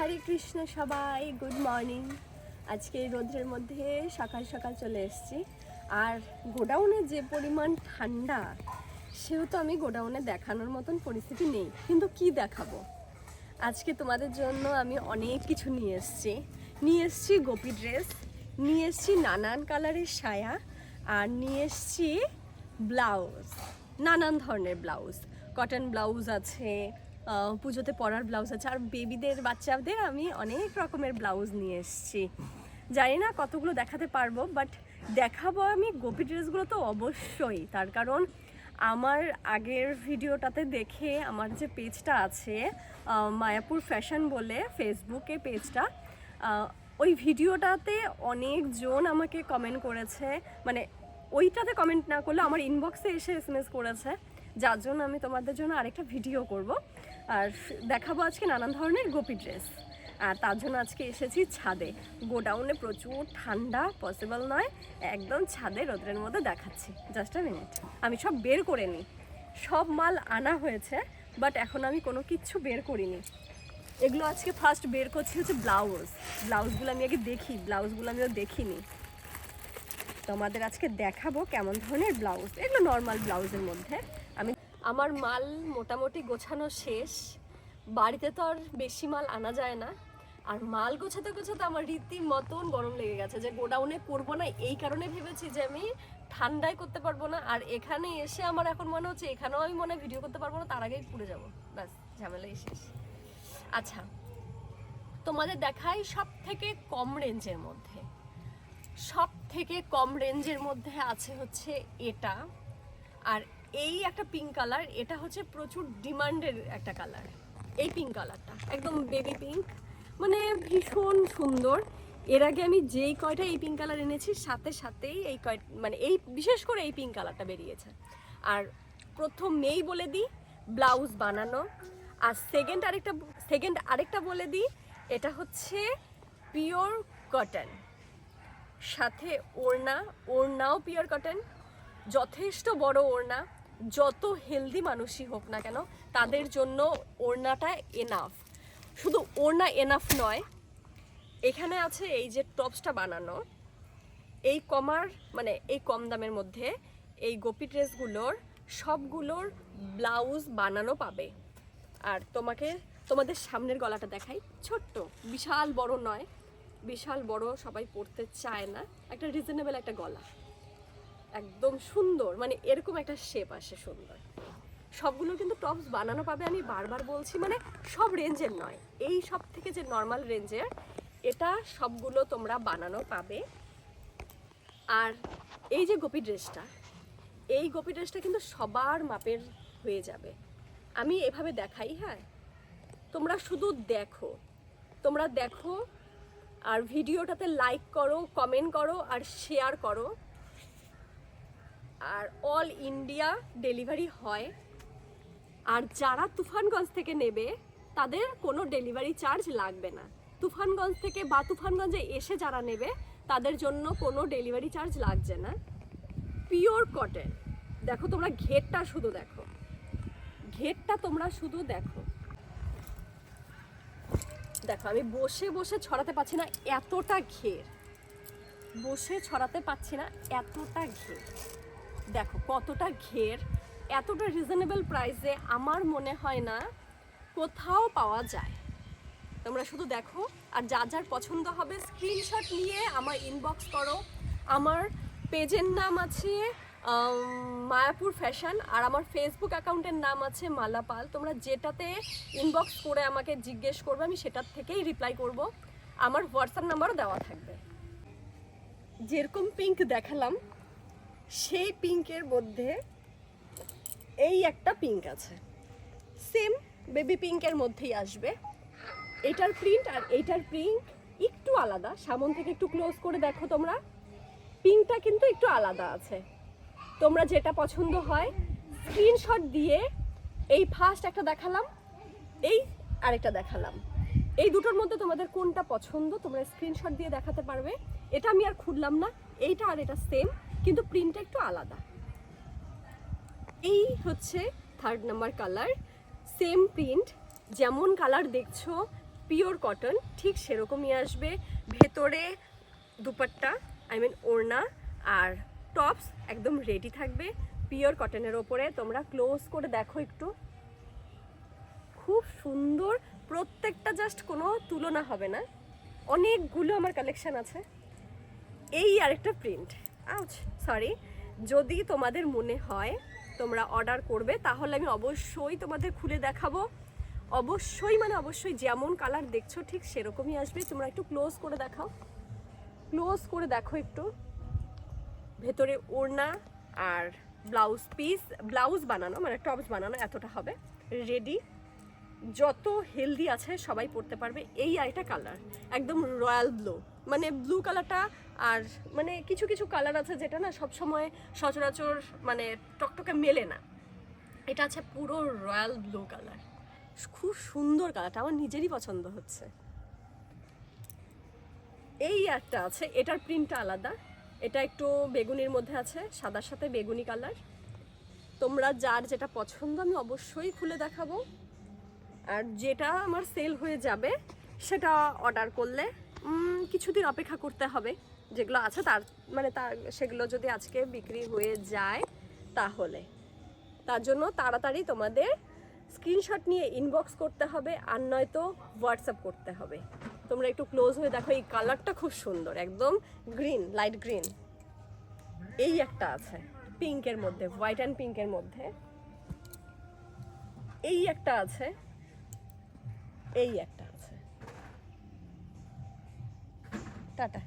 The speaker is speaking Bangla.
হরে কৃষ্ণ সবাই, গুড মর্নিং। আজকে রোদ্রের মধ্যে সকাল সকাল চলে এসেছি। আর গোডাউনে যে পরিমাণ ঠান্ডা, সেহেতু আমি গোডাউনে দেখানোর মতন পরিস্থিতি নেই। কিন্তু কি দেখাবো, আজকে তোমাদের জন্য আমি অনেক কিছু নিয়ে এসেছি গোপী ড্রেস, নিয়ে এসেছি নানান কালারের সায়া, আর নিয়ে এসেছি ব্লাউজ, নানান ধরনের ব্লাউজ। কটন ব্লাউজ আছে, পুজোতে পরার ব্লাউজ আছে, আর বেবিদের বাচ্চাদের আমি অনেক রকমের ব্লাউজ নিয়ে এসেছি। জানি না কতগুলো দেখাতে পারবো, বাট দেখাবো আমি গোপী ড্রেসগুলো তো অবশ্যই। তার কারণ আমার আগের ভিডিওটাতে দেখে আমার যে পেজটা আছে মায়াপুর ফ্যাশন বলে ফেসবুকে পেজটা, ওই ভিডিওটাতে অনেকজন আমাকে কমেন্ট করেছে, মানে ওইটাতে কমেন্ট না করলে আমার ইনবক্সে এসে SMS করেছে, যার জন্য আমি তোমাদের জন্য আরেকটা ভিডিও করব আর দেখাবো আজকে নানান ধরনের গোপী ড্রেস। আর তার জন্য আজকে এসেছি ছাদে। গোডাউনে প্রচুর ঠান্ডা, পসিবল নয় একদম ছাদে রোদ্রের মধ্যে দেখাচ্ছি। জাস্ট আ মিনিট, আমি সব বের করে নিই। সব মাল আনা হয়েছে, বাট এখন আমি কোনো কিচ্ছু বের করিনি। এগুলো আজকে ফার্স্ট বের করছি হচ্ছে ব্লাউজগুলো আমি আগে দেখি, ব্লাউজগুলো আমিও দেখিনি। তোমাদের আজকে দেখাবো কেমন ধরনের ব্লাউজ। এগুলো নর্মাল ব্লাউজের মধ্যে। আমার মাল মোটামুটি গোছানো শেষ। বাড়িতে তো আর বেশি মাল আনা যায় না, আর মাল গোছাতে গোছাতে আমার রীতিমতন গরম লেগে গেছে। যে গোডাউনে করবো না এই কারণে ভেবেছি যে আমি ঠান্ডায় করতে পারবো না, আর এখানে এসে আমার এখন মনে হচ্ছে এখানেও আমি মনে হয় ভিডিও করতে পারবো না, তার আগেই পুড়ে যাবো, ব্যাস ঝামেলাই শেষ। আচ্ছা, তোমাদের দেখাই সব থেকে কম রেঞ্জের মধ্যে। সব থেকে কম রেঞ্জের মধ্যে আছে হচ্ছে এটা, আর এই একটা পিঙ্ক কালার। এটা হচ্ছে প্রচুর ডিমান্ডের একটা কালার। এই পিঙ্ক কালারটা একদম বেবি পিঙ্ক, মানে ভীষণ সুন্দর। এর আগে আমি যেই কয়টা এই পিঙ্ক কালার এনেছি, সাথে সাথেই এই মানে এই বিশেষ করে এই পিঙ্ক কালারটা বেরিয়েছে। আর প্রথমেই বলে দিই ব্লাউজ বানানো, আর সেকেন্ড আরেকটা বলে দিই, এটা হচ্ছে পিওর কটন, সাথে ওড়নাও পিওর কটন, যথেষ্ট বড় ওড়না। যত হেলদি মানুষই হোক না কেন তাদের জন্য ওড়নাটা এনাফ। শুধু ওড়না এনাফ নয়, এখানে আছে এই যে টপসটা বানানো, এই এই কম দামের মধ্যে এই গোপী ড্রেসগুলোর সবগুলোর ব্লাউজ বানানো পাবে। আর তোমাদের সামনের গলাটা দেখাই, ছোট্ট, বিশাল বড় নয়, বিশাল বড় সবাই পরতে চায় না, একটা রিজনেবল একটা গলা, একদম সুন্দর, মানে এরকম একটা শেপ আসে সুন্দর। সবগুলো কিন্তু টপস বানানো পাবে। আমি বারবার বলছি, মানে সব রেঞ্জের নয়, এই সব থেকে যে নর্মাল রেঞ্জের, এটা সবগুলো তোমরা বানানো পাবে। আর এই যে গোপী ড্রেসটা, এই গোপী ড্রেসটা কিন্তু সবার মাপের হয়ে যাবে। আমি এভাবে দেখাই, হ্যাঁ, তোমরা শুধু দেখো আর ভিডিওটাতে লাইক করো, কমেন্ট করো আর শেয়ার করো। আর অল ইন্ডিয়া ডেলিভারি হয়। আর যারা তুফানগঞ্জ থেকে নেবে তাদের কোনো ডেলিভারি চার্জ লাগবে না। তুফানগঞ্জ থেকে বা তুফানগঞ্জে এসে যারা নেবে তাদের জন্য কোনো ডেলিভারি চার্জ লাগছে না। Pure cotton. দেখো তোমরা ঘেরটা শুধু দেখো। দেখো আমি বসে বসে ছড়াতে পারছি না, এতটা ঘের। দেখো কতটা ঘের, এতটা রিজনেবল প্রাইসে আমার মনে হয় না কোথাও পাওয়া যায়। তোমরা শুধু দেখো, আর যার পছন্দ হবে স্ক্রিনশট নিয়ে আমার ইনবক্স করো। আমার পেজের নাম আছে মায়াপুর ফ্যাশন, আর আমার ফেসবুক অ্যাকাউন্টের নাম আছে মালা পাল। তোমরা যেটাতে ইনবক্স করে আমাকে জিজ্ঞেস করবে, আমি সেটার থেকেই রিপ্লাই করব। আমার হোয়াটসঅ্যাপ নাম্বারও দেওয়া থাকবে। যেরকম পিঙ্ক দেখালাম, সেই পিঙ্কের মধ্যে এই একটা পিঙ্ক আছে, সেম বেবি পিঙ্কের মধ্যেই আসবে। এটার প্রিন্ট আর এইটার প্রিন্ট একটু আলাদা। সামন থেকে একটু ক্লোজ করে দেখো তোমরা, পিঙ্কটা কিন্তু একটু আলাদা আছে। তোমরা যেটা পছন্দ হয় স্ক্রিনশট দিয়ে, এই ফার্স্ট একটা দেখালাম, এই আরেকটা দেখালাম, এই দুটোর মধ্যে তোমাদের কোনটা পছন্দ তোমরা স্ক্রিনশট দিয়ে দেখাতে পারবে। এটা আমি আর খুললাম না, এইটা আর এটা সেম, কিন্তু প্রিন্টটা একটু আলাদা। এই হচ্ছে 3rd number colour, same print, যেমন কালার দেখছো পিওর কটন, ঠিক সেরকমই আসবে। ভেতরে দুপাট্টা, ওড়না আর টপস একদম রেডি থাকবে পিওর কটনের ওপরে। তোমরা ক্লোজ করে দেখো একটু, খুব সুন্দর, প্রত্যেকটা জাস্ট কোনো তুলনা হবে না। অনেকগুলো আমার কালেকশন আছে। এই আরেকটা প্রিন্ট, সরি, যদি তোমাদের মনে হয় তোমরা অর্ডার করবে তাহলে আমি অবশ্যই তোমাদের খুলে দেখাবো। অবশ্যই মানে অবশ্যই যেমন কালার দেখছো ঠিক সেরকমই আসবে। তোমরা একটু ক্লোজ করে দেখাও, ক্লোজ করে দেখো একটু। ভেতরে ওড়না আর ব্লাউজ পিস, ব্লাউজ বানানো মানে টপস বানানো, এতটা হবে রেডি। যত হেলদি আছে সবাই পরতে পারবে। এই আরেকটা কালার একদম রয়্যাল ব্লু, মানে ব্লু কালারটা। আর মানে কিছু কিছু কালার আছে যেটা না সবসময় সচরাচর মানে টকটকে মেলে না, এটা আছে পুরো রয়্যাল ব্লু কালার। খুব সুন্দর কালারটা, আমার নিজেরই পছন্দ হচ্ছে। এই একটা আছে, এটার প্রিন্টটা আলাদা, এটা একটু বেগুনির মধ্যে আছে, সাদার সাথে বেগুনি কালার। তোমরা যার যেটা পছন্দ আমি অবশ্যই খুলে দেখাবো। আর যেটা আমার সেল হয়ে যাবে সেটা অর্ডার করলে কিছুদিন অপেক্ষা করতে হবে। যেগুলো আছে তার সেগুলো যদি আজকে বিক্রি হয়ে যায় তাহলে তার জন্য তাড়াতাড়ি তোমাদের স্ক্রিনশট নিয়ে ইনবক্স করতে হবে, আর নয়তো হোয়াটসঅ্যাপ করতে হবে। তোমরা একটু ক্লোজ হয়ে দেখো, এই কালারটা খুব সুন্দর, একদম গ্রিন, লাইট গ্রিন। এই একটা আছে পিঙ্কের মধ্যে, হোয়াইট অ্যান্ড পিঙ্কের মধ্যে। এই একটা আছে, এই একটা আছে। টাটা।